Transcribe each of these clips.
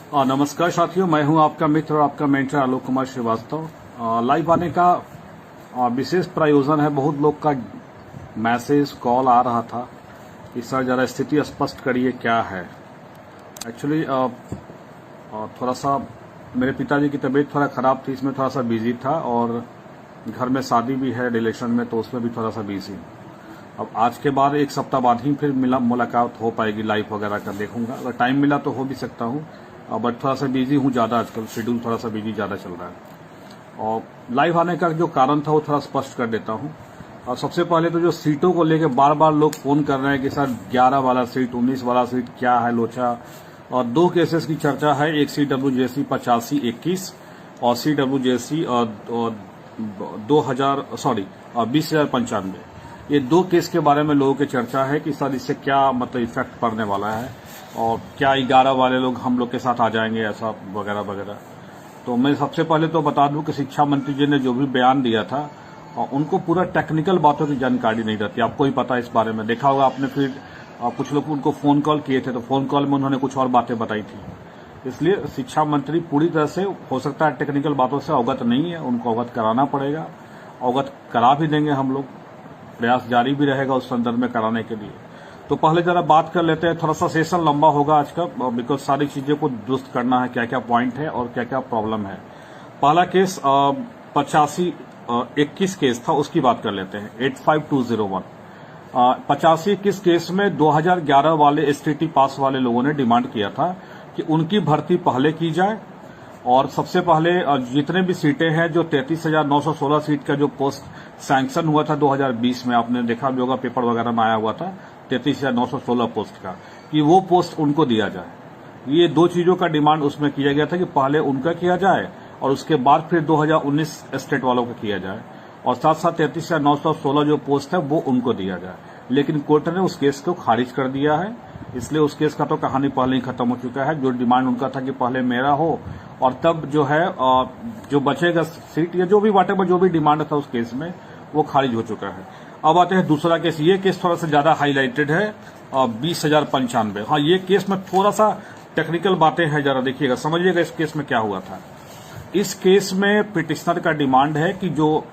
नमस्कार साथियों, मैं हूं आपका मित्र और आपका मेंटर आलोक कुमार श्रीवास्तव। लाइव आने का विशेष प्रयोजन है। बहुत लोग का मैसेज कॉल आ रहा था कि सर जरा स्थिति स्पष्ट करिए क्या है। एक्चुअली थोड़ा सा मेरे पिताजी की तबीयत थोड़ा खराब थी, इसमें थोड़ा सा बिजी था और घर में शादी भी है रिलेशन में, तो उसमें भी थोड़ा सा बिजी हूँ। अब आज के बाद एक सप्ताह बाद ही फिर मुलाकात हो पाएगी, लाइव वगैरह का देखूंगा। अगर टाइम मिला तो हो भी सकता हूँ, बट थोड़ा सा बिजी हूँ ज़्यादा। आजकल शेड्यूल थोड़ा सा बिजी ज़्यादा चल रहा है। और लाइव आने का जो कारण था वो थोड़ा स्पष्ट कर देता हूँ। और सबसे पहले तो जो सीटों को लेकर बार बार लोग फोन कर रहे हैं कि सर 11 वाला सीट, 19 वाला सीट क्या है लोचा। और दो केसेस की चर्चा है, एक CWJC 8521 और CWJC 20,95। ये दो केस के बारे में लोगों की चर्चा है कि सर इससे क्या मतलब इफेक्ट पड़ने वाला है और क्या 11 वाले लोग हम लोग के साथ आ जाएंगे, ऐसा वगैरह वगैरह। तो मैं सबसे पहले तो बता दूं कि शिक्षा मंत्री जी ने जो भी बयान दिया था उनको पूरा टेक्निकल बातों की जानकारी नहीं रहती। आपको ही पता है इस बारे में, देखा होगा आपने। फिर कुछ लोग उनको फोन कॉल किए थे तो फोन कॉल में उन्होंने कुछ और बातें बताई थी। इसलिए शिक्षा मंत्री पूरी तरह से हो सकता है टेक्निकल बातों से अवगत नहीं है, उनको अवगत कराना पड़ेगा। अवगत करा भी देंगे हम लोग, प्रयास जारी भी रहेगा उस संदर्भ में कराने के लिए। तो पहले जरा बात कर लेते हैं। थोड़ा सा सेशन लंबा होगा आज का, बिकॉज सारी चीजें को दुरुस्त करना है, क्या क्या पॉइंट है और क्या क्या प्रॉब्लम है। पहला केस 8521 केस था, उसकी बात कर लेते हैं। 85201 8521 केस में 2011 वाले STT पास वाले लोगों ने डिमांड किया था कि उनकी भर्ती पहले की जाए। और सबसे पहले जितने भी सीटें हैं, जो 33,916 सीट का जो पोस्ट सैंक्शन हुआ था 2020 में, आपने देखा भी होगा, पेपर वगैरह में आया हुआ था 33,916 पोस्ट का, कि वो पोस्ट उनको दिया जाए। ये दो चीजों का डिमांड उसमें किया गया था कि पहले उनका किया जाए और उसके बाद फिर 2019 स्टेट वालों का किया जाए, और साथ साथ 33,916 जो पोस्ट है वो उनको दिया जाए। लेकिन कोर्ट ने उस केस को खारिज कर दिया है, इसलिए उस केस का तो कहानी पहले ही खत्म हो चुका है। जो डिमांड उनका था कि पहले मेरा हो और तब जो है जो बचेगा सीट या जो भी वाटेवर जो भी डिमांड था उस केस में, वो खारिज हो चुका है। अब आते हैं दूसरा केस। ये केस थोड़ा सा ज्यादा हाईलाइटेड है, 20,095। हाँ, ये केस में थोड़ा सा टेक्निकल बातें हैं, जरा देखिएगा, समझिएगा इस केस में क्या हुआ था। इस केस में पिटिशनर का डिमांड है कि जो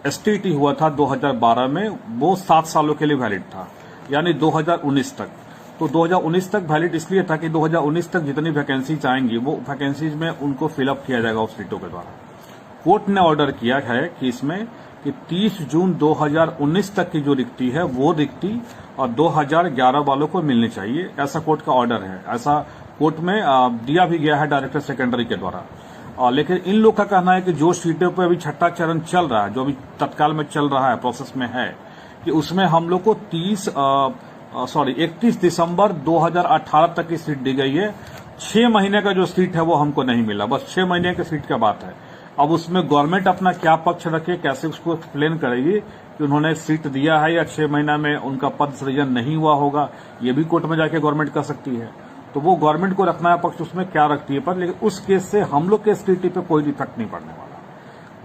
STT हुआ था 2012 में, वो 7 सालों के लिए वैलिड था, यानी 2019 तक। तो 2019 तक वैलिड इसलिए था कि 2019 तक जितनी वैकेंसीज आएंगी वो वैकेंसीज में उनको फिलअप किया जाएगा उस सीटों के द्वारा। कोर्ट ने ऑर्डर किया है कि इसमें कि 30 जून 2019 तक की जो रिक्ति है वो रिक्ति और 2011 वालों को मिलनी चाहिए, ऐसा कोर्ट का ऑर्डर है। ऐसा कोर्ट में दिया भी गया है डायरेक्टर सेकेंडरी के द्वारा। लेकिन इन लोग का कहना है कि जो सीटों पर अभी छठा चरण चल रहा है, जो अभी तत्काल में चल रहा है, प्रोसेस में है, कि उसमें हम लोग को 31 दिसंबर 2018 तक की सीट दी गई है। 6 महीने का जो सीट है वो हमको नहीं मिला, बस 6 महीने की सीट का बात है। अब उसमें गवर्नमेंट अपना क्या पक्ष रखे, कैसे उसको एक्सप्लेन करेगी कि उन्होंने सीट दिया है या 6 महीना में उनका पद सृजन नहीं हुआ होगा, ये भी कोर्ट में जाके गवर्नमेंट कर सकती है। तो वो गवर्नमेंट को रखना है पक्ष, उसमें क्या रखती है पर। लेकिन उस केस से हम लोग के STT पे कोई इफेक्ट नहीं पड़ने वाला।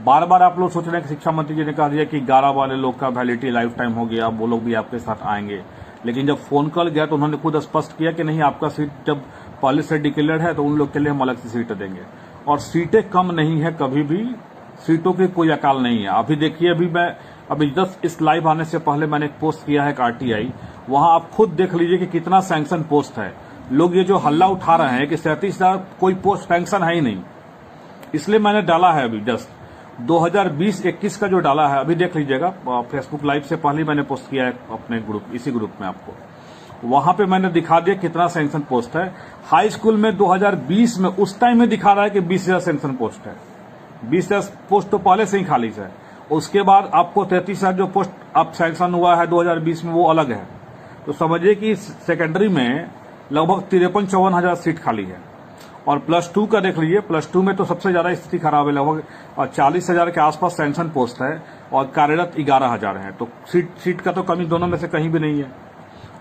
बार बार आप लोग सोच रहे हैं कि शिक्षा मंत्री जी ने कहा दिया कि 11 वाले लोग का वैलिडिटी लाइफ टाइम हो गया, वो लोग भी आपके साथ आएंगे। लेकिन जब फोन कॉल गया तो उन्होंने खुद स्पष्ट किया कि नहीं, आपका सीट जब पहले से डिक्लेयर्ड है तो उन लोग के लिए हम अलग से सीटें देंगे। और सीटें कम नहीं है, कभी भी सीटों की कोई अकाल नहीं है। अभी देखिए, अभी जस्ट इस लाइव आने से पहले मैंने एक पोस्ट किया है, एक RTI, वहां आप खुद देख लीजिए कि कितना सैंक्शन पोस्ट है। लोग ये जो हल्ला उठा रहे हैं कि 37,000 कोई पोस्ट सैंक्शन है ही नहीं, इसलिए मैंने डाला है अभी जस्ट 2020-21 का जो डाला है, अभी देख लीजिएगा। फेसबुक लाइव से पहले मैंने पोस्ट किया है अपने ग्रुप, इसी ग्रुप में आपको, वहां पे मैंने दिखा दिया कितना सैंक्शन पोस्ट है। हाई स्कूल में 2020 में उस टाइम में दिखा रहा है कि 20,000 सैंक्शन पोस्ट है। 20,000 पोस्ट तो पहले से ही खाली है। उसके बाद आपको 33,000 जो पोस्ट अब सैंक्शन हुआ है 2020 में, वो अलग है। तो समझिए कि सेकेंडरी में लगभग 53-54 हजार सीट खाली है। और +2 का देख लीजिए, +2 में तो सबसे ज्यादा स्थिति खराब है, लगभग 40,000 के आसपास सैंक्शन पोस्ट है और कार्यरत 11,000 है। तो सीट का तो कमी दोनों में से कहीं भी नहीं है।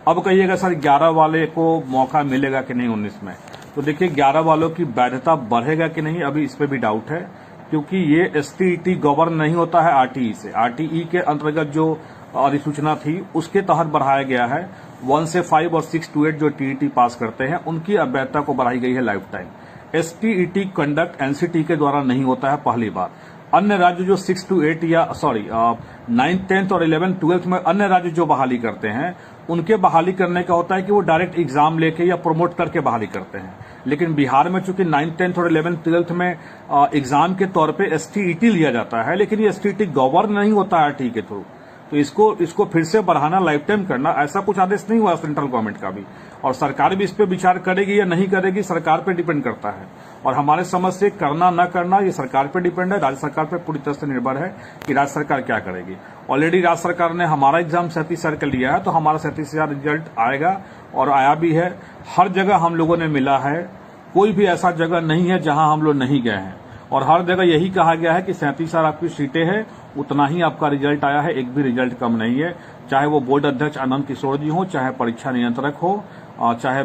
अब कहिएगा सर 11 वाले को मौका मिलेगा कि नहीं 19 में, तो देखिए 11 वालों की वैधता बढ़ेगा कि नहीं, अभी इस पे भी डाउट है। क्योंकि ये STT गवर्न नहीं होता है RTE से। RTE के अंतर्गत जो अधिसूचना थी उसके तहत बढ़ाया गया है। 1 से 5 और 6 to 8 जो TET पास करते हैं उनकी अवैधता को बढ़ाई गई है life time. STET conduct NCT के द्वारा नहीं होता है, पहली बात। अन्य राज्य जो 6 to 8 या 9th 10th और 11th 12th में अन्य राज्य जो बहाली करते हैं, उनके बहाली करने का होता है कि वो डायरेक्ट एग्जाम लेके या प्रमोट करके बहाली करते हैं। लेकिन बिहार में चूंकि 9th 10th और 11th 12th में एग्जाम के तौर पे STET लिया जाता है, लेकिन ये STET गवर्न नहीं होता है RT के थ्रू, तो इसको फिर से बढ़ाना, लाइफ टाइम करना, ऐसा कुछ आदेश नहीं हुआ सेंट्रल गवर्नमेंट का भी। और सरकार भी इस पे विचार करेगी या नहीं करेगी, सरकार पे डिपेंड करता है। और हमारे समझ से करना न करना ये सरकार पे डिपेंड है, राज्य सरकार पे पूरी तरह से निर्भर है कि राज्य सरकार क्या करेगी। ऑलरेडी राज्य सरकार ने हमारा एग्जाम 37,000 का लिया है, तो हमारा 37,000 रिजल्ट आएगा और आया भी है। हर जगह हम लोगों ने मिला है, कोई भी ऐसा जगह नहीं है जहां हम लोग नहीं गए हैं। और हर जगह यही कहा गया है कि 37,000 आपकी सीटें हैं, उतना ही आपका रिजल्ट आया है, एक भी रिजल्ट कम नहीं है। चाहे वो बोर्ड अध्यक्ष आनंद किशोर जी हो, चाहे परीक्षा नियंत्रक हो, चाहे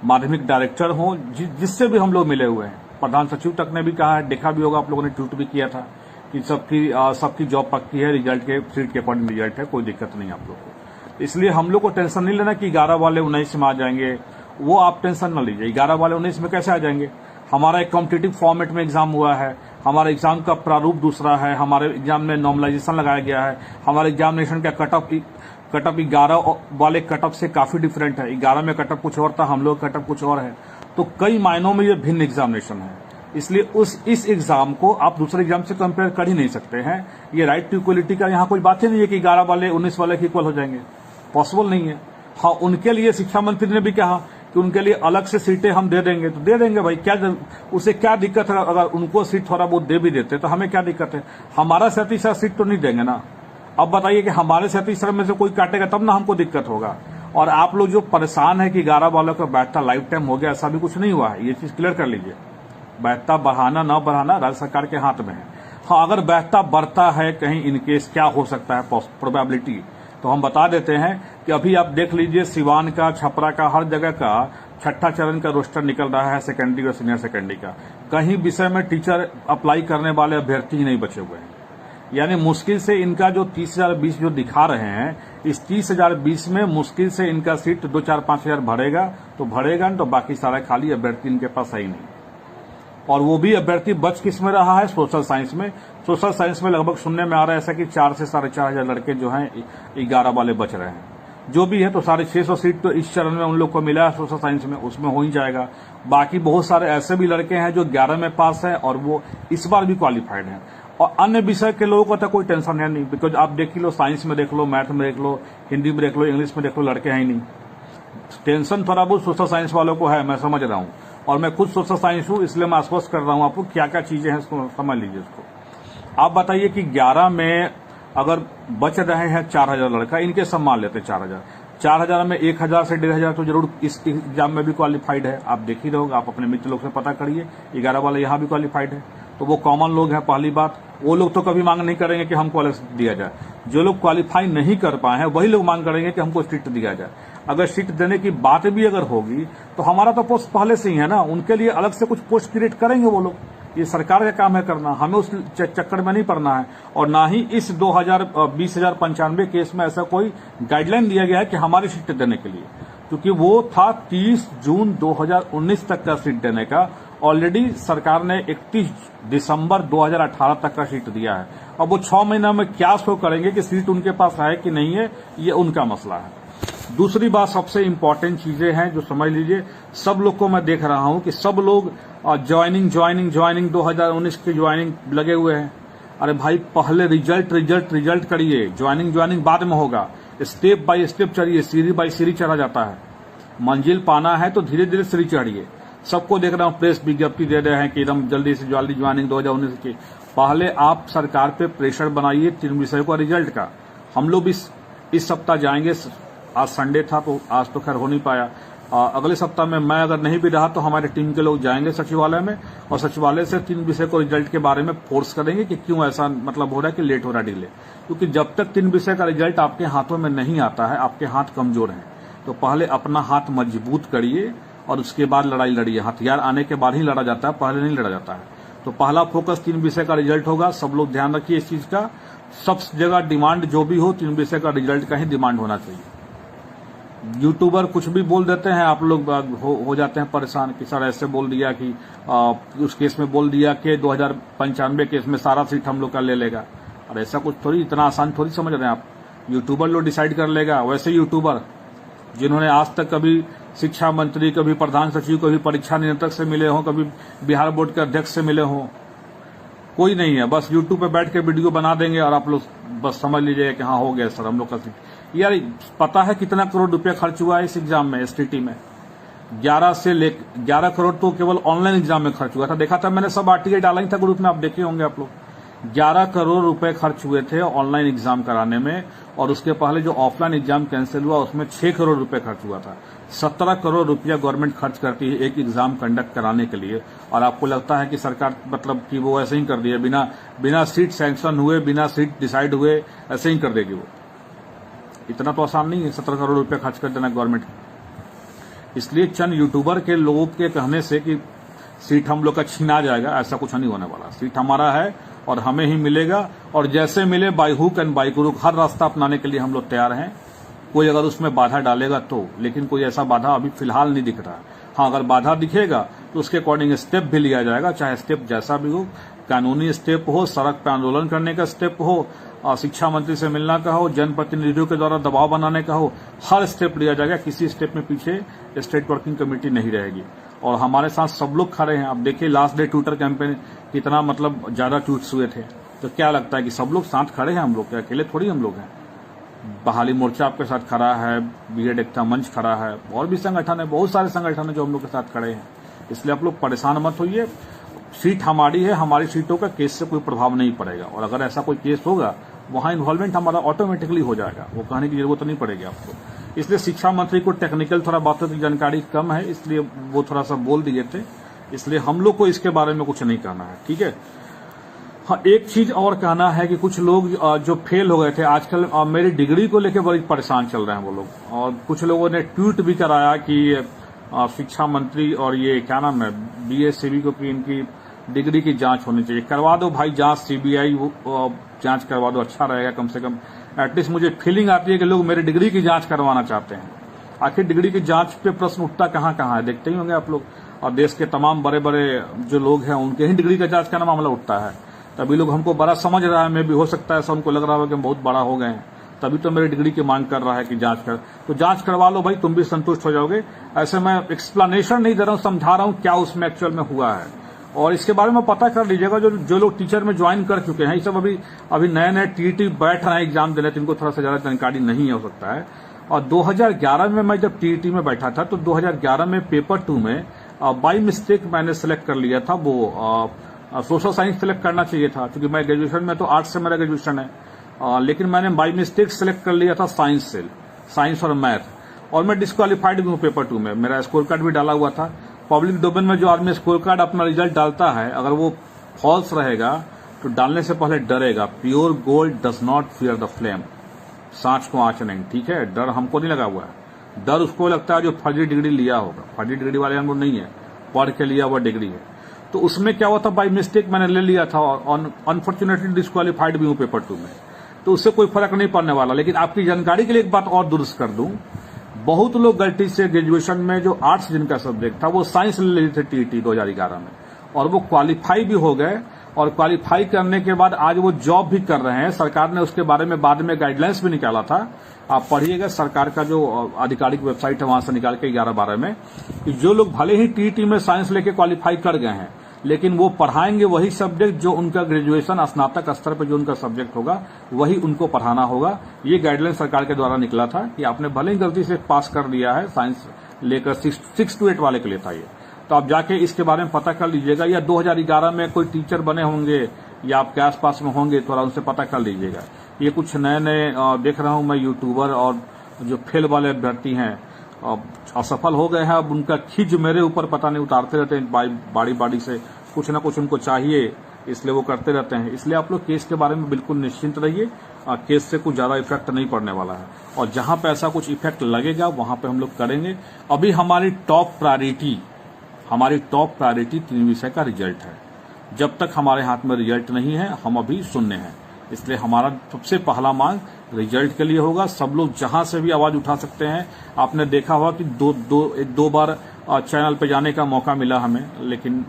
माध्यमिक डायरेक्टर हो, जिससे भी हम लोग मिले हुए हैं। प्रधान सचिव तक ने भी कहा है, देखा भी होगा आप लोगों ने, ट्वीट भी किया था कि सबकी जॉब पक्की है, रिजल्ट के सीट के अकॉर्डिंग रिजल्ट है, कोई दिक्कत नहीं आप लोग को। इसलिए हम लोग को टेंशन नहीं लेना कि 11 वाले 19 में आ जाएंगे, वो आप टेंशन न लीजिए। 11 वाले 19 में कैसे आ जाएंगे? हमारा एक कॉम्पिटिटिव फॉर्मेट में एग्जाम हुआ है, हमारे एग्जाम का प्रारूप दूसरा है, हमारे एग्जाम में नॉर्मलाइजेशन लगाया गया है, हमारे एग्जामिनेशन का कटअप 11 वाले कटअप से काफी डिफरेंट है। 11 में कटअप कुछ और था, हम लोग कटअप कुछ और है, तो कई मायनों में ये भिन्न एग्जामिनेशन है। इसलिए इस एग्जाम को आप दूसरे एग्जाम से कंपेयर कर ही नहीं सकते हैं। ये राइट टू इक्वलिटी का यहाँ कोई बात ही नहीं है कि 11 वाले 19 वाले के इक्वल हो जाएंगे, पॉसिबल नहीं है। हाँ, उनके लिए शिक्षा मंत्री ने भी कहा कि उनके लिए अलग से सीटें हम दे देंगे, तो दे देंगे भाई, क्या उसे क्या दिक्कत है? अगर उनको सीट थोड़ा बहुत दे भी देते तो हमें क्या दिक्कत है? हमारा 37 सीट तो नहीं देंगे ना। अब बताइए कि हमारे 37 में से कोई काटेगा तब ना हमको दिक्कत होगा। और आप लोग जो परेशान है कि 11 वालों का बैठता लाइफ टाइम हो गया, ऐसा भी कुछ नहीं हुआ है, ये चीज क्लियर कर लीजिए। बैठता बढ़ाना न बढ़ाना राज्य सरकार के हाथ में है। हाँ, अगर बैठता बढ़ता है कहीं इनकेस क्या हो सकता है प्रोबेबिलिटी, तो हम बता देते हैं कि अभी आप देख लीजिए सिवान का, छपरा का, हर जगह का 6ठा चरण का रोस्टर निकल रहा है सेकेंडरी और सीनियर सेकेंडरी का। कहीं विषय में टीचर अप्लाई करने वाले अभ्यर्थी ही नहीं बचे हुए हैं। यानी मुश्किल से इनका जो 30,020 जो दिखा रहे हैं, इस 30,020 में मुश्किल से इनका सीट 2-4-5 भरेगा, तो भरेगा नहीं तो बाकी सारा खाली अभ्यर्थी इनके पास है ही नहीं। और वो भी अभ्यर्थी बच किस में रहा है? सोशल साइंस में। सोशल साइंस में लगभग सुनने में आ रहा है ऐसा कि 4 से 4,500 लड़के जो हैं 11 वाले बच रहे हैं। जो भी है तो 650 सीट तो इस चरण में उन लोग को मिला है सोशल साइंस में, उसमें हो ही जाएगा। बाकी बहुत सारे ऐसे भी लड़के हैं जो 11 में पास है और वो इस बार भी क्वालिफाइड हैं। और अन्य विषय के लोगों को तो कोई टेंशन है नहीं, बिकॉज आप देख लो, साइंस में देख लो, मैथ में देख लो, हिंदी में देख लो, इंग्लिश में देख लो, लड़के हैं ही नहीं। टेंशन थोड़ा बहुत सोशल साइंस वालों को है, मैं समझ रहा हूँ, और मैं खुद सोशल साइंस हूँ, इसलिए मैं आश्वस्त कर रहा हूँ आपको क्या क्या चीजें हैं, इसको समझ लीजिए। इसको आप बताइए कि 11 में अगर बच रहे हैं 4,000 लड़का, इनके सब मान लेते 4,000 में 1,000 से 1,500 तो जरूर इस एग्जाम में भी क्वालिफाइड है। आप देख ही रहोगे, आप अपने मित्र लोग से पता करिए, 11 वाले यहाँ भी क्वालिफाइड है, तो वो कॉमन लोग हैं। पहली बात, वो लोग तो कभी मांग नहीं करेंगे कि हमको अलग दिया जाए। जो लोग क्वालिफाई नहीं कर पाए हैं वही लोग मांग करेंगे कि हमको सीट दिया जाए। अगर सीट देने की बात भी अगर होगी तो हमारा तो पोस्ट पहले से ही है ना, उनके लिए अलग से कुछ पोस्ट क्रिएट करेंगे वो लोग। ये सरकार का काम है करना, हमें उस चक्कर में नहीं पड़ना है। और ना ही इस 20,095 केस में ऐसा कोई गाइडलाइन दिया गया है कि हमारी सीट देने के लिए, क्योंकि वो था 30 जून 2019 तक का सीट देने का। ऑलरेडी सरकार ने 31 दिसंबर 2018 तक का सीट दिया है। अब वो 6 महीना में क्या शो करेंगे कि सीट उनके पास है कि नहीं है, ये उनका मसला है। दूसरी बात, सबसे इंपॉर्टेंट चीजें हैं जो समझ लीजिए, सब लोग को मैं देख रहा हूं कि सब लोग ज्वाइनिंग 2019 की ज्वाइनिंग लगे हुए हैं। अरे भाई, पहले रिजल्ट करिए, ज्वाइनिंग बाद में होगा। स्टेप बाय स्टेप चढ़िए, सीढ़ी बाय सीढ़ी चढ़ा जाता है। मंजिल पाना है तो धीरे धीरे सीढ़ी चढ़िए। सबको देख रहा हूं प्रेस विज्ञप्ति दे रहे हैं कि एकदम जल्दी से जल्दी ज्वाइनिंग 2019 की। पहले आप सरकार पे प्रेशर बनाइए 3 विषयों का रिजल्ट का। हम लोग इस सप्ताह जाएंगे, आज संडे था तो आज तो खैर हो नहीं पाया। अगले सप्ताह में मैं अगर नहीं भी रहा तो हमारे टीम के लोग जाएंगे सचिवालय में, और सचिवालय से 3 विषय को रिजल्ट के बारे में फोर्स करेंगे कि क्यों ऐसा मतलब हो रहा है कि लेट हो रहा है, डिले। क्योंकि जब तक 3 विषय का रिजल्ट आपके हाथों में नहीं आता है, आपके हाथ कमजोर हैं, तो पहले अपना हाथ मजबूत करिए और उसके बाद लड़ाई लड़िए। हथियार आने के बाद ही लड़ा जाता है, पहले नहीं लड़ा जाता है। तो पहला फोकस 3 विषय का रिजल्ट होगा। सब लोग ध्यान रखिए इस चीज का। सब जगह डिमांड जो भी हो, 3 विषय का रिजल्ट का ही डिमांड होना चाहिए। यूट्यूबर कुछ भी बोल देते हैं, आप लोग हो जाते हैं परेशान कि सर ऐसे बोल दिया कि उस केस में बोल दिया कि 2095 केस में सारा सीट हम लोग का ले लेगा। और ऐसा कुछ थोड़ी, इतना आसान थोड़ी समझ रहे हैं आप। यूट्यूबर लोग डिसाइड कर लेगा। वैसे यूट्यूबर जिन्होंने आज तक कभी शिक्षा मंत्री, कभी प्रधान सचिव, कभी परीक्षा नियंत्रक से मिले हों, कभी बिहार बोर्ड के अध्यक्ष से मिले हों, कोई नहीं है। बस यूट्यूब पे बैठ के वीडियो बना देंगे और आप लोग बस समझ लीजिएगा कि हाँ हो गया सर हम लोग का सीट। यार पता है कितना करोड़ रुपया खर्च हुआ है इस एग्जाम में, एसटीटी में? 11 करोड़ तो केवल ऑनलाइन एग्जाम में खर्च हुआ था। देखा था मैंने, सब आरटीआई डाला ही था ग्रुप में, आप देखे होंगे आप लोग। 11 करोड़ रुपए खर्च हुए थे ऑनलाइन एग्जाम कराने में, और उसके पहले जो ऑफलाइन एग्जाम कैंसिल हुआ उसमें 6 करोड़ रुपए खर्च हुआ था। 17 करोड़ रुपया गवर्नमेंट खर्च करती है एक एग्जाम कंडक्ट कराने के लिए, और आपको लगता है कि सरकार मतलब कि वो ऐसे ही कर दी है, बिना सीट सैंक्शन हुए, बिना सीट डिसाइड हुए ऐसे ही कर देगी वो? इतना तो आसान नहीं है 17 करोड़ रुपया खर्च कर देना गवर्नमेंट। इसलिए चंद यूट्यूबर के लोगों के कहने से कि सीट हम लोग का छीना जाएगा, ऐसा कुछ नहीं होने वाला। सीट हमारा है और हमें ही मिलेगा, और जैसे मिले by hook and by crook हर रास्ता अपनाने के लिए हम लोग तैयार हैं। कोई अगर उसमें बाधा डालेगा तो, लेकिन कोई ऐसा बाधा अभी फिलहाल नहीं दिख रहा है। हाँ, अगर बाधा दिखेगा तो उसके अकॉर्डिंग स्टेप भी लिया जाएगा, चाहे स्टेप जैसा भी हो, कानूनी स्टेप हो, सड़क पर आंदोलन करने का स्टेप हो, शिक्षा मंत्री से मिलना का हो, जनप्रतिनिधियों के द्वारा दबाव बनाने का हो, हर स्टेप लिया जाएगा। किसी स्टेप में पीछे स्टेट वर्किंग कमेटी नहीं रहेगी, और हमारे साथ सब लोग खड़े हैं। अब देखिए लास्ट डे ट्विटर कैंपेन कितना मतलब ज्यादा ट्वीट्स हुए थे, तो क्या लगता है कि सब लोग साथ खड़े हैं? हम लोग क्या अकेले थोड़ी हम लोग हैं? बहाली मोर्चा आपके साथ खड़ा है, बीएड एकता मंच खड़ा है, और भी संगठन है, बहुत सारे संगठन है जो हम लोग के साथ खड़े हैं। इसलिए आप लोग परेशान मत होइए। सीट हमारी है, हमारी सीटों का केस से कोई प्रभाव नहीं पड़ेगा, और अगर ऐसा कोई केस होगा वहां इन्वॉल्वमेंट हमारा ऑटोमेटिकली हो जाएगा, वो कहने की जरूरत नहीं पड़ेगी आपको। इसलिए शिक्षा मंत्री को टेक्निकल थोड़ा बातों की जानकारी कम है, इसलिए वो थोड़ा सा बोल दिए थे, इसलिए हम लोग को इसके बारे में कुछ नहीं कहना है, ठीक है। हाँ, एक चीज और कहना है कि कुछ लोग जो फेल हो गए थे आजकल मेरी डिग्री को लेकर बड़ी परेशान चल रहे हैं वो लोग, और कुछ लोगों ने ट्वीट भी कराया कि शिक्षा मंत्री और ये क्या नाम है बीएससीबी को कि इनकी डिग्री की जांच होनी चाहिए। करवा दो भाई जांच, सीबीआई जांच करवा दो, अच्छा रहेगा। कम से कम एटलीस्ट मुझे फीलिंग आती है कि लोग मेरी डिग्री की जांच करवाना चाहते हैं। आखिर डिग्री की जांच पे प्रश्न उठता कहाँ कहाँ है, देखते ही होंगे आप लोग, और देश के तमाम बड़े बड़े जो लोग हैं उनके ही डिग्री का जांच का मामला उठता है। तभी लोग हमको बड़ा समझ रहा है, मैं भी हो सकता है ऐसा उनको लग रहा हो कि हम बहुत बड़ा हो गए हैं, तभी तो मेरी डिग्री की मांग कर रहा है कि जांच कर, तो जांच करवा लो भाई, तुम भी संतुष्ट हो जाओगे। ऐसे मैं एक्सप्लेनेशन नहीं दे रहा हूं, समझा रहा हूं क्या उसमें एक्चुअल में हुआ है, और इसके बारे में पता कर लीजिएगा। जो लोग टीचर में ज्वाइन कर चुके हैं, ये सब अभी नए टीईटी बैठ रहे हैं एग्जाम देने, तो इनको थोड़ा सा ज्यादा जानकारी नहीं हो सकता है। और 2011 में मैं जब टीईटी में बैठा था, तो 2011 में पेपर 2 में बाई मिस्टेक मैंने सिलेक्ट कर लिया था, वो सोशल साइंस सिलेक्ट करना चाहिए था, क्योंकि मैं ग्रेजुएशन में तो आर्ट्स से मेरा ग्रेजुएशन है, लेकिन मैंने बाई मिस्टेक सिलेक्ट कर लिया था साइंस से, साइंस और मैथ, और मैं डिस्क्वालीफाइड भी हूँ पेपर 2 में। मेरा स्कोर कार्ड भी डाला हुआ था। पब्लिक डोमेन में जो आदमी स्कोर कार्ड अपना रिजल्ट डालता है, अगर वो फॉल्स रहेगा तो डालने से पहले डरेगा। Pure gold does not fear the flame, सांच को आंच नहीं, ठीक है। डर हमको नहीं लगा हुआ है, डर उसको लगता है जो फर्जी डिग्री लिया होगा। फर्जी डिग्री वाले हम लोग नहीं है, पढ़ के लिया हुआ डिग्री है। तो उसमें क्या हुआ था, बाई मिस्टेक मैंने ले लिया था, और अनफॉर्चुनेटली डिस्क्वालीफाइड भी हूँ पेपर 2 में, तो उससे कोई फर्क नहीं पड़ने वाला। लेकिन आपकी जानकारी के लिए एक बात और दुरुस्त कर दूं, बहुत लोग गलती से ग्रेजुएशन में जो आर्ट्स जिनका सब्जेक्ट था वो साइंस ले लिए थे टीईटी 2011 में, और वो क्वालिफाई भी हो गए, और क्वालिफाई करने के बाद आज वो जॉब भी कर रहे हैं। सरकार ने उसके बारे में बाद में गाइडलाइंस भी निकाला था, आप पढ़िएगा सरकार का जो आधिकारिक वेबसाइट है वहां से निकाल के 11-12 में, कि जो लोग भले ही टीईटी में साइंस लेके क्वालिफाई कर गए हैं, लेकिन वो पढ़ाएंगे वही सब्जेक्ट जो उनका ग्रेजुएशन स्नातक स्तर पर जो उनका सब्जेक्ट होगा वही उनको पढ़ाना होगा। ये गाइडलाइन सरकार के द्वारा निकला था कि आपने भले ही गलती से पास कर दिया है साइंस लेकर, 6 to 8 वाले के लिए था ये, तो आप जाके इसके बारे में पता कर लीजिएगा। या 2011 में कोई टीचर बने होंगे या आपके आसपास में होंगे, थोड़ा उनसे पता कर लीजिएगा। ये कुछ नए देख रहा हूं मैं यूट्यूबर और जो फेल वाले अभ्यर्थी हैं असफल हो गए हैं, अब उनका खिज मेरे ऊपर पता नहीं उतारते रहते हैं बाड़ी से, कुछ ना कुछ उनको चाहिए, इसलिए वो करते रहते हैं। इसलिए आप लोग केस के बारे में बिल्कुल निश्चिंत रहिए, केस से कुछ ज्यादा इफेक्ट नहीं पड़ने वाला है, और जहां पे ऐसा कुछ इफेक्ट लगेगा वहां पे हम लोग करेंगे। अभी हमारी टॉप प्रायोरिटी 3 विषय का रिजल्ट है। जब तक हमारे हाथ में रिजल्ट नहीं है हम अभी शून्य हैं। इसलिए हमारा सबसे पहला मांग रिजल्ट के लिए होगा। सब लोग जहां से भी आवाज उठा सकते हैं। आपने देखा होगा कि दो बार चैनल पे जाने का मौका मिला हमें, लेकिन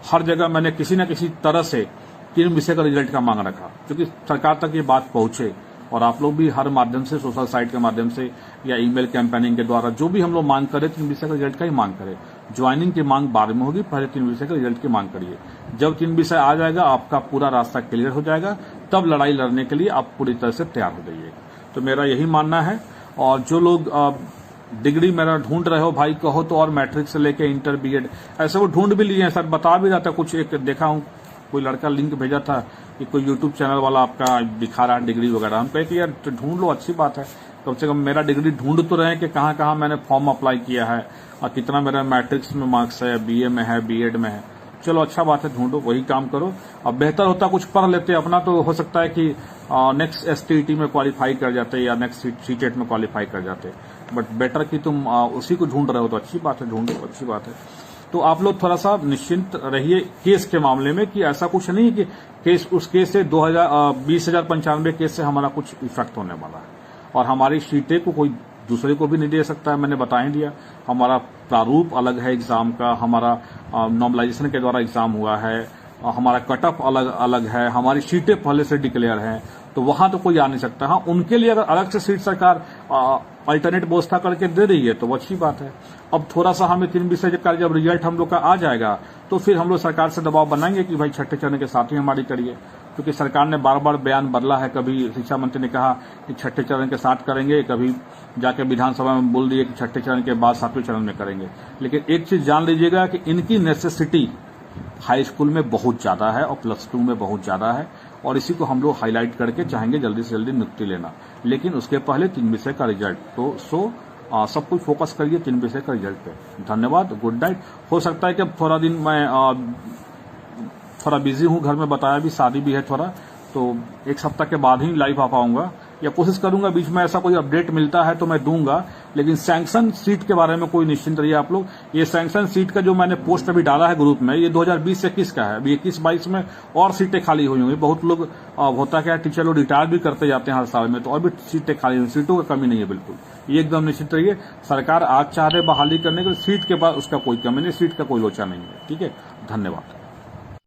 हर जगह मैंने किसी न किसी तरह से 3 विषय का रिजल्ट का मांग रखा, क्योंकि सरकार तक ये बात पहुंचे। और आप लोग भी हर माध्यम से, सोशल साइट के माध्यम से या ईमेल कैंपेनिंग के द्वारा जो भी हम लोग मांग करें, 3 विषय का रिजल्ट का ही मांग करें। ज्वाइनिंग की मांग बाद में होगी, पहले 3 विषय का रिजल्ट की मांग करिए। जब 3 विषय आ जाएगा, आपका पूरा रास्ता क्लियर हो जाएगा, तब लड़ाई लड़ने के लिए आप पूरी तरह से तैयार हो जाइए। तो मेरा यही मानना है। और जो लोग डिग्री मेरा ढूंढ रहे हो भाई, कहो तो, और मैट्रिक से लेके इंटर बीएड ऐसे वो ढूंढ भी लिए हैं सर, बता भी रहा था। कुछ एक देखा हूं, कोई लड़का लिंक भेजा था कि कोई यूट्यूब चैनल वाला आपका दिखा रहा है डिग्री वगैरह। हम कहे कि यार ढूंढ लो, अच्छी बात है, कम से कम मेरा डिग्री ढूंढ तो रहे कि कहाँ कहाँ मैंने फॉर्म अप्लाई किया है और कितना मेरा मैट्रिक्स में मार्क्स है, बीए में है, बीएड में है। चलो अच्छा बात है, ढूंढो, वही काम करो। अब बेहतर होता कुछ पढ़ लेते अपना, तो हो सकता है कि नेक्स्ट एसटीईटी में क्वालिफाई कर जाते या नेक्स्ट सीटेट में क्वालिफाई कर जाते। बट बेटर कि तुम उसी को ढूंढ रहे हो, तो अच्छी बात है, ढूंढो, अच्छी बात है। तो आप लोग थोड़ा सा निश्चिंत रहिए केस के मामले में, कि ऐसा कुछ नहीं कि केस उस केस से 20,095 केस से हमारा कुछ इफेक्ट होने वाला है। और हमारी सीटें को कोई दूसरे को भी नहीं दे सकता है, मैंने बता ही दिया। हमारा प्रारूप अलग है एग्जाम का, हमारा नॉर्मलाइजेशन के द्वारा एग्जाम हुआ है, हमारा कट ऑफ अलग अलग है, हमारी सीटें पहले से डिक्लेयर हैं, तो वहां तो कोई आ नहीं सकता। हाँ, उनके लिए अगर अलग से सीट सरकार अल्टरनेट व्यवस्था करके दे रही है तो वो अच्छी बात है। अब थोड़ा सा हमें 3 विषय का जब रिजल्ट हम लोग का आ जाएगा, तो फिर हम लोग सरकार से दबाव बनाएंगे कि भाई छठे चरण के साथ ही हमारी करिए, क्योंकि सरकार ने बार बार बयान बदला है। कभी शिक्षा मंत्री ने कहा कि छठे चरण के साथ करेंगे, कभी जाके विधानसभा में बोल दिए कि छठे चरण के बाद 7वें चरण में करेंगे। लेकिन एक चीज जान लीजिएगा कि इनकी नेसेसिटी हाई स्कूल में बहुत ज्यादा है और +2 में बहुत ज्यादा है, और इसी को हम लोग हाईलाइट करके चाहेंगे जल्दी से जल्दी नियुक्ति लेना। लेकिन उसके पहले 3 विषय का रिजल्ट, तो सब कुछ फोकस करिए 3 विषय का रिजल्ट पे। धन्यवाद, गुड नाइट। हो सकता है कि अब थोड़ा दिन मैं थोड़ा बिजी हूं, घर में बताया भी, शादी भी है थोड़ा, तो 1 सप्ताह के बाद ही लाइव आ पाऊंगा, या कोशिश करूंगा बीच में ऐसा कोई अपडेट मिलता है तो मैं दूंगा। लेकिन सैंक्शन सीट के बारे में कोई निश्चिंत रहिए आप लोग। ये सैंक्शन सीट का जो मैंने पोस्ट अभी डाला है ग्रुप में, ये 2020-21 का है। अभी 21-22 में और सीटें खाली हुई होंगी। बहुत लोग होता क्या, टीचर लोग रिटायर भी करते जाते हैं हर साल में, तो और भी सीटें खाली हुई, सीटों की कमी नहीं है बिल्कुल। ये एकदम निश्चित रहिए, सरकार आज चाह रहे बहाली करने के, सीट के बाद उसका कोई कमी नहीं, सीट का कोई लोचा नहीं है। ठीक है, धन्यवाद।